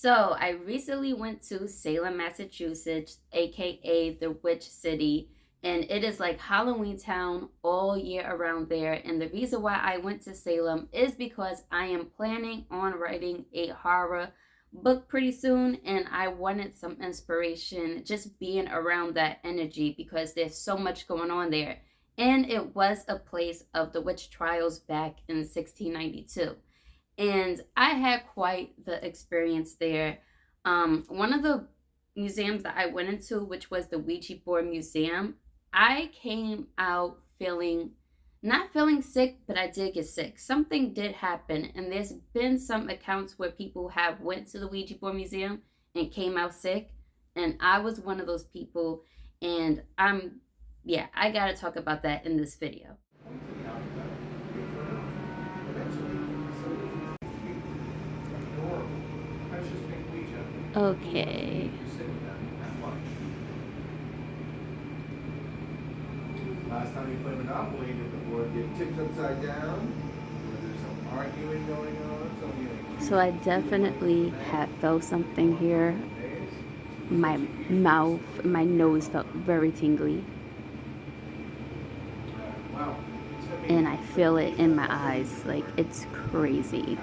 So I recently went to Salem, Massachusetts, aka the Witch City, and it is like Halloween town all year around there. And the reason why I went to Salem is because I am planning on writing a horror book pretty soon, and I wanted some inspiration just being around that energy because there's so much going on there. And it was a place of the witch trials back in 1692, and I had quite the experience there. One of the museums that I went into, which was the Ouija board museum, I came out feeling not feeling sick, but I did get sick. Something did happen, and there's been some accounts where people have went to the Ouija board museum and came out sick, and I was one of those people. And yeah, I gotta talk about that in this video. Okay. Last time you played Monopoly, did the board get tipped upside down? Was there some arguing going on? So I definitely had felt something here. My mouth, my nose felt very tingly. And I feel it in my eyes. Like, it's crazy.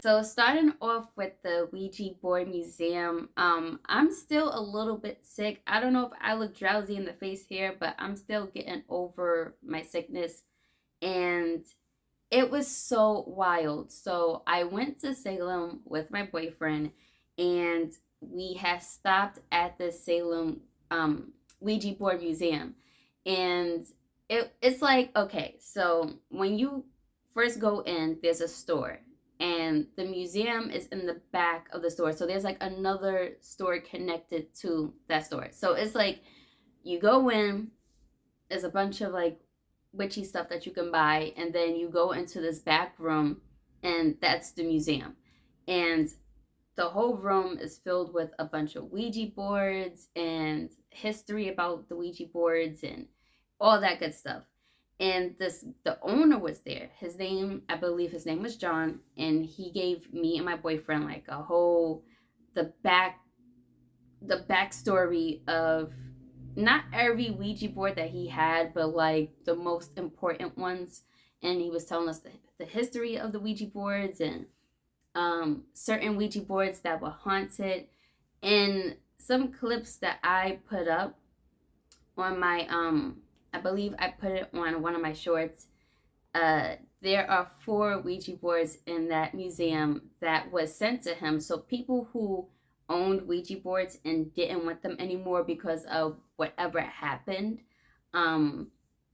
So starting off with the Ouija board museum, I'm still a little bit sick. I don't know if I look drowsy in the face here, but I'm still getting over my sickness. And it was so wild. So I went to Salem with my boyfriend, and we had stopped at the Salem Ouija board museum. And it's like, okay, so when you first go in, there's a store, and the museum is in the back of the store. So there's like another store connected to that store. So it's like you go in, there's a bunch of like witchy stuff that you can buy, and then you go into this back room, and that's the museum. And the whole room is filled with a bunch of Ouija boards and history about the Ouija boards and all that good stuff. And the owner was there. His name, I believe his name was John, and he gave me and my boyfriend like a whole the back the backstory of not every Ouija board that he had, but like the most important ones. And he was telling us the history of the Ouija boards, and certain Ouija boards that were haunted. And some clips that I put up on my I believe I put it on one of my shorts. There are 4 Ouija boards in that museum that was sent to him. So people who owned Ouija boards and didn't want them anymore because of whatever happened,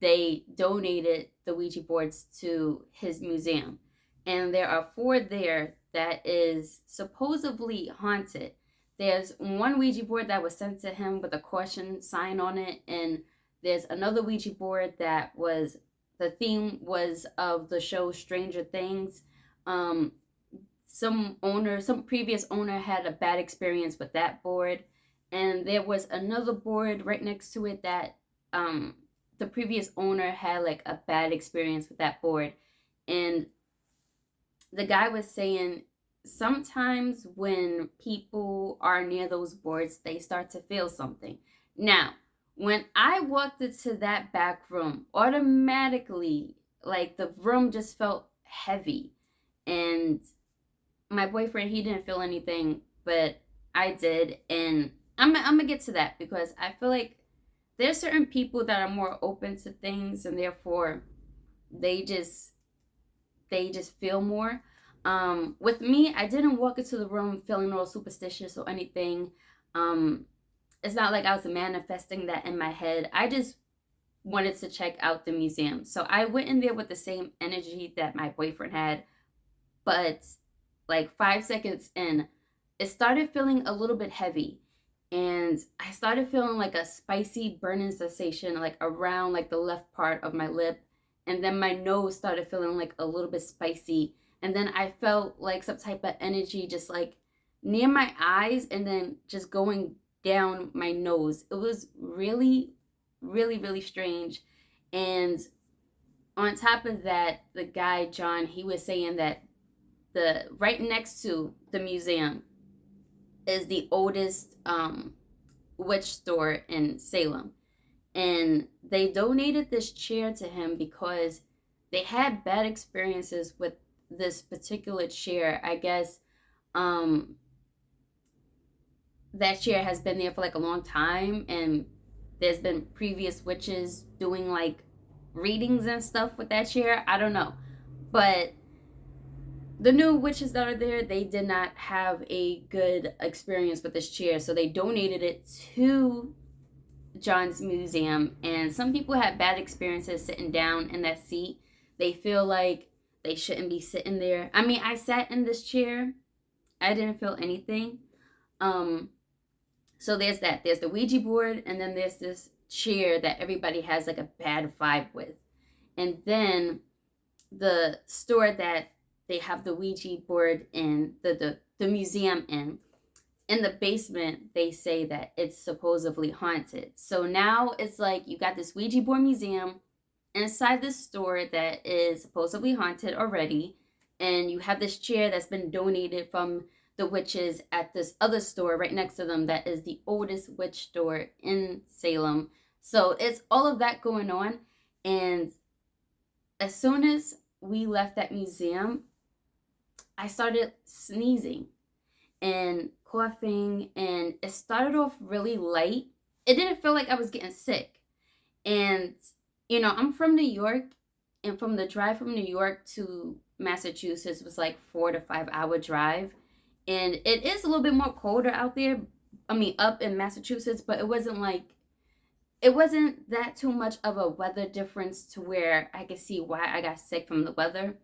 they donated the Ouija boards to his museum. And there are 4 there that is supposedly haunted. There's one Ouija board that was sent to him with a caution sign on it, and there's another Ouija board that was the theme was of the show Stranger Things. Some previous owner had a bad experience with that board, and there was another board right next to it that the previous owner had like a bad experience with that board. And the guy was saying sometimes when people are near those boards, they start to feel something. Now, when I walked into that back room, automatically, like the room just felt heavy. And my boyfriend, he didn't feel anything, but I did. And I'm gonna get to that because I feel like there's certain people that are more open to things, and therefore they just feel more. With me, I didn't walk into the room feeling all superstitious or anything. It's not like I was manifesting that in my head. I just wanted to check out the museum. So I went in there with the same energy that my boyfriend had, but like 5 seconds in, it started feeling a little bit heavy. And I started feeling like a spicy burning sensation like around like the left part of my lip. And then my nose started feeling like a little bit spicy. And then I felt like some type of energy just like near my eyes and then just going down my nose. It was really, really, really strange. And on top of that, the guy, John, he was saying that the right next to the museum, is the oldest witch store in Salem. And they donated this chair to him because they had bad experiences with this particular chair. I guess um that chair has been there for like a long time, and there's been previous witches doing like readings and stuff with that chair. I don't know. But the new witches that are there, they did not have a good experience with this chair, so they donated it to John's museum. And some people had bad experiences sitting down in that seat. They feel like they shouldn't be sitting there. I mean, I sat in this chair, I didn't feel anything. um so there's that, there's the Ouija board, and then there's this chair that everybody has like a bad vibe with. And then the store that they have the Ouija board in, the museum in the basement, they say that it's supposedly haunted. So now it's like you got this Ouija board museum inside this store that is supposedly haunted already, and you have this chair that's been donated from the witches at this other store right next to them that is the oldest witch store in Salem. So it's all of that going on. And as soon as we left that museum, I started sneezing and coughing, and it started off really light. It didn't feel like I was getting sick. And, I'm from New York, and from the drive from New York to Massachusetts was like 4 to 5 hour drive. And it is a little bit more colder out there. I mean, up in Massachusetts, but it wasn't that too much of a weather difference to where I could see why I got sick from the weather.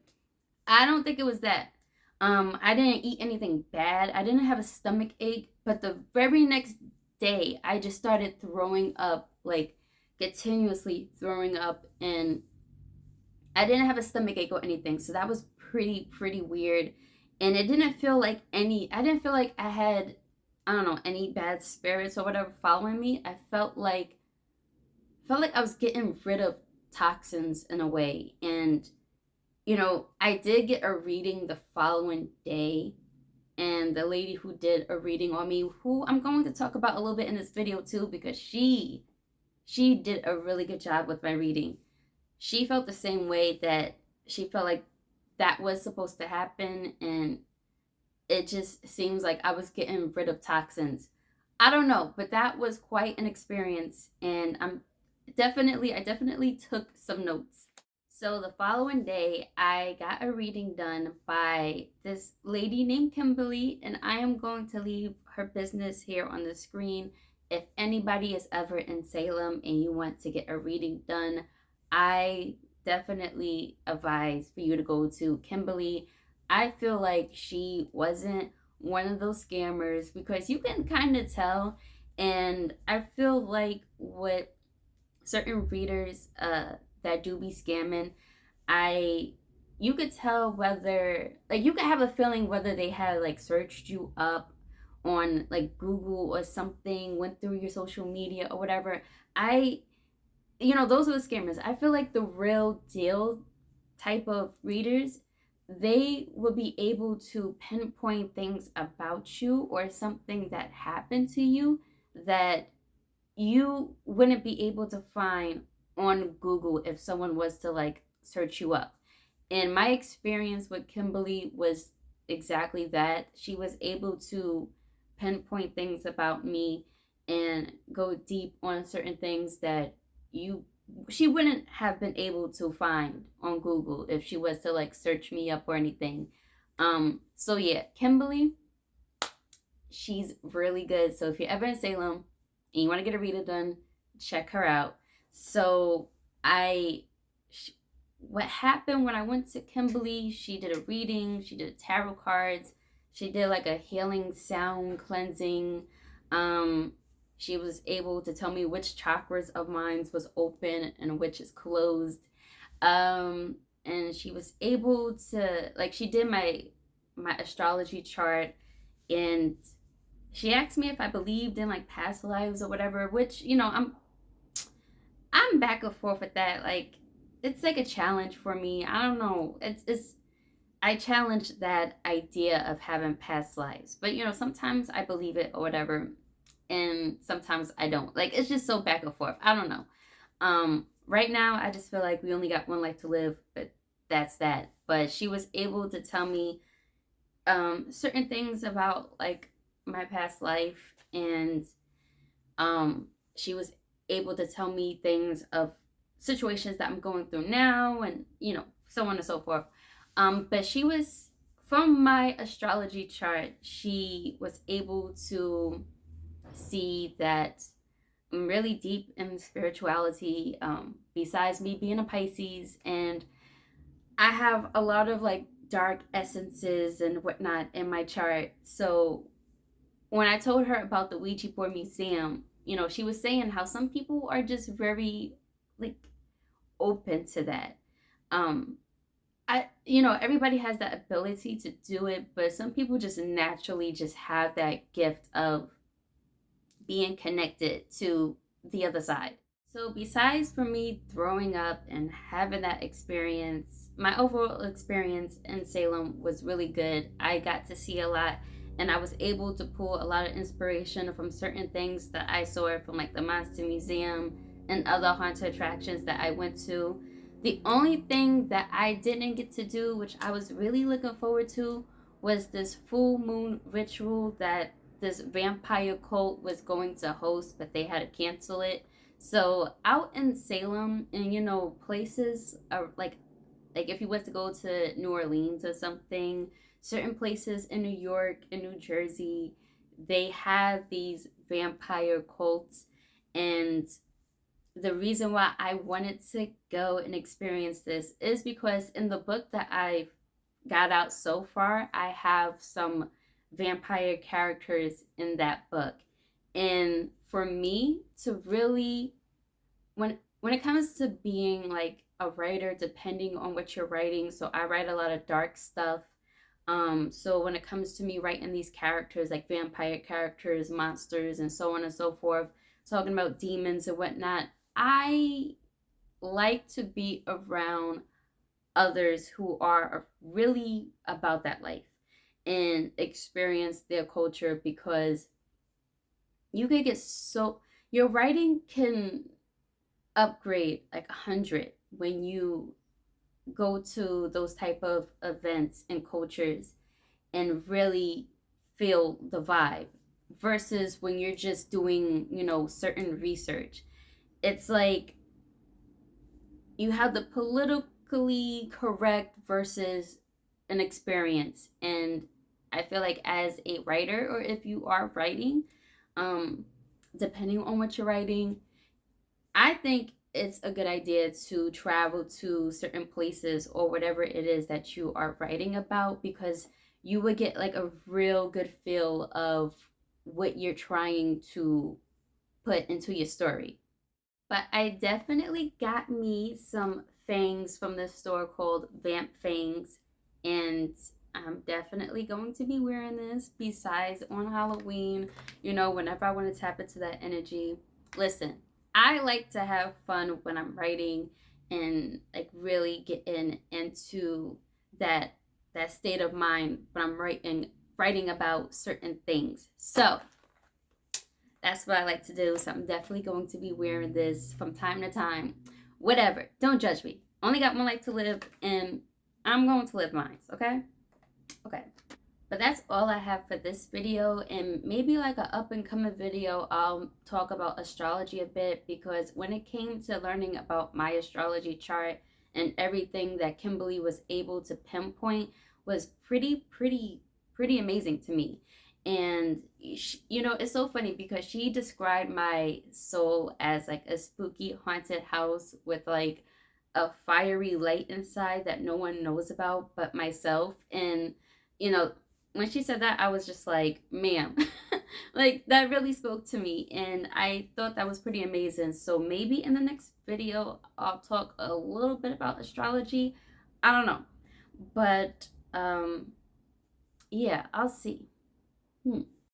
I don't think it was that. I didn't eat anything bad. I didn't have a stomach ache, but the very next day, I just started throwing up, like continuously throwing up, and I didn't have a stomach ache or anything. So that was pretty weird. And it didn't feel like I didn't feel like I had, I don't know, any bad spirits or whatever following me. I felt like I was getting rid of toxins in a way. And I did get a reading the following day, and the lady who did a reading on me, who I'm going to talk about a little bit in this video too, because she did a really good job with my reading. She felt the same way, that she felt like that was supposed to happen, and it just seems like I was getting rid of toxins. I don't know, but that was quite an experience, and I definitely took some notes. So the following day, I got a reading done by this lady named Kimberly, and I am going to leave her business here on the screen. If anybody is ever in Salem and you want to get a reading done, I definitely advise for you to go to Kimberly. I feel like she wasn't one of those scammers, because you can kind of tell. And I feel like what certain readers that do be scamming, I you could tell whether, like, you could have a feeling whether they had like searched you up on like Google or something, went through your social media or whatever. I those are the scammers. I feel like the real deal type of readers, they will be able to pinpoint things about you or something that happened to you that you wouldn't be able to find on Google if someone was to like search you up. And my experience with Kimberly was exactly that. She was able to pinpoint things about me and go deep on certain things that you she wouldn't have been able to find on Google if she was to like search me up or anything. So yeah, Kimberly, she's really good. So if you're ever in Salem and you want to get a reader done, check her out. So I what happened when I went to Kimberly, she did a reading, she did tarot cards, she did like a healing sound cleansing. Um, she was able to tell me which chakras of mine was open and which is closed. And she was able to, like, she did my astrology chart, and she asked me if I believed in like past lives or whatever, which I'm back and forth with that. Like, it's like a challenge for me. I don't know. It's I challenge that idea of having past lives. But sometimes I believe it or whatever, and sometimes I don't. Like it's just so back and forth. I don't know. Right now I just feel like we only got one life to live, but that's that. But she was able to tell me certain things about like my past life, and she was able to tell me things of situations that I'm going through now, and so on and so forth. But she was, from my astrology chart, she was able to see that I'm really deep in spirituality. Besides me being a Pisces, and I have a lot of like dark essences and whatnot in my chart. So when I told her about the Ouija board museum, she was saying how some people are just very like open to that. Um, everybody has that ability to do it, but some people just naturally just have that gift of being connected to the other side. So, besides for me throwing up and having that experience, my overall experience in Salem was really good. I got to see a lot, and I was able to pull a lot of inspiration from certain things that I saw from like the Monster Museum and other haunted attractions that I went to. The only thing that I didn't get to do, which I was really looking forward to, was this full moon ritual that this vampire cult was going to host, but they had to cancel it. So out in Salem, and places are like if you was to go to New Orleans or something, certain places in New York and New Jersey, they have these vampire cults. And the reason why I wanted to go and experience this is because in the book that I've got out so far, I have some vampire characters in that book. And for me to really, when it comes to being like a writer, depending on what you're writing, so I write a lot of dark stuff. So when it comes to me writing these characters, like vampire characters, monsters, and so on and so forth, talking about demons and whatnot, I like to be around others who are really about that life and experience their culture, because you could get so your writing can upgrade like 100 when you go to those type of events and cultures and really feel the vibe, versus when you're just doing certain research. It's like you have the politically correct versus an experience. And I feel like as a writer, or if you are writing, um depending on what you're writing, I think it's a good idea to travel to certain places or whatever it is that you are writing about, because you would get like a real good feel of what you're trying to put into your story. But I definitely got me some fangs from this store called Vamp Fangs, and I'm definitely going to be wearing this besides on Halloween, whenever I want to tap into that energy. Listen, I like to have fun when I'm writing and like really getting into that state of mind when I'm writing about certain things. So that's what I like to do. So I'm definitely going to be wearing this from time to time. Whatever. Don't judge me. Only got one life to live, and I'm going to live mine. Okay? Okay. But that's all I have for this video, and maybe like an up and coming video I'll talk about astrology a bit, because when it came to learning about my astrology chart and everything that Kimberly was able to pinpoint was pretty amazing to me. And it's so funny because she described my soul as like a spooky haunted house with like a fiery light inside that no one knows about but myself. And you know when she said that, I was just like, ma'am, like that really spoke to me, and I thought that was pretty amazing. So maybe in the next video, I'll talk a little bit about astrology. I don't know, but yeah, I'll see.